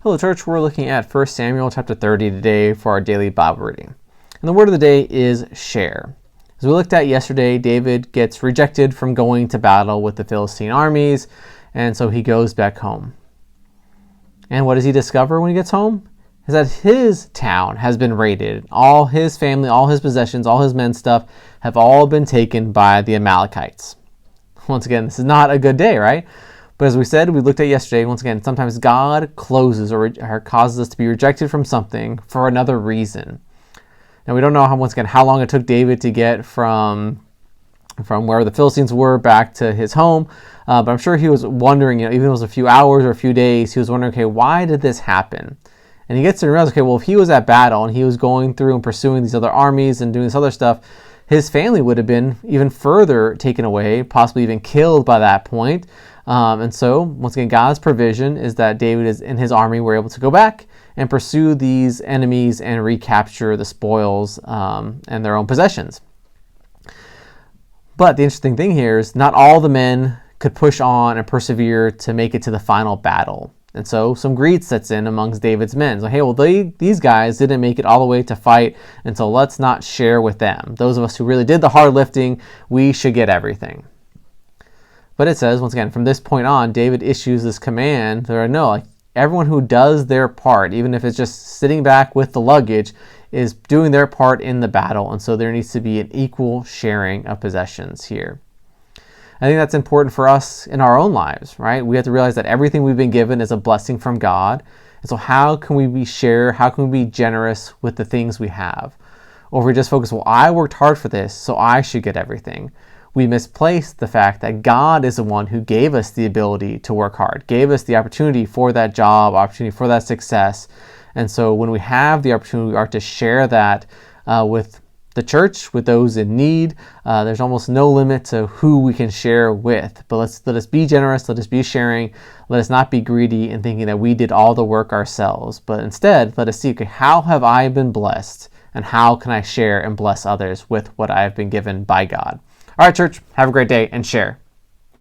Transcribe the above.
Hello, church. We're looking at 1 Samuel chapter 30 today for our daily Bible reading. And the word of the day is share. As we looked at yesterday, David gets rejected from going to battle with the Philistine armies, and so he goes back home. And what does he discover when he gets home? Is that his town has been raided. All his family, all his possessions, all his men's stuff have all been taken by the Amalekites. Once again, this is not a good day, right? But as we said, we looked at yesterday, once again, sometimes God closes or causes us to be rejected from something for another reason. Now, we don't know how long it took David to get from where the Philistines were back to his home, but I'm sure he was wondering, even if it was a few hours or a few days, he was wondering, okay, why did this happen? And he gets to realize, okay, well, if he was at battle and he was going through and pursuing these other armies and doing this other stuff, his family would have been even further taken away, possibly even killed by that point. And so, once again, God's provision is that David and his army were able to go back and pursue these enemies and recapture the spoils and their own possessions. But the interesting thing here is not all the men could push on and persevere to make it to the final battle. And so some greed sets in amongst David's men. So, hey, well, these guys didn't make it all the way to fight, and so let's not share with them. Those of us who really did the hard lifting, we should get everything. But it says, once again, from this point on, David issues this command. Everyone who does their part, even if it's just sitting back with the luggage, is doing their part in the battle. And so there needs to be an equal sharing of possessions here. I think that's important for us in our own lives, right? We have to realize that everything we've been given is a blessing from God. And so how can we how can we be generous with the things we have? Or if we just focus, well, I worked hard for this, so I should get everything. We misplace the fact that God is the one who gave us the ability to work hard, gave us the opportunity for that job, opportunity for that success. And so when we have the opportunity, we are to share that with the church, with those in need. There's almost no limit to who we can share with. But let us be generous, let us be sharing, let us not be greedy in thinking that we did all the work ourselves. But instead, let us see, okay, how have I been blessed? And how can I share and bless others with what I have been given by God? All right, church, have a great day and share.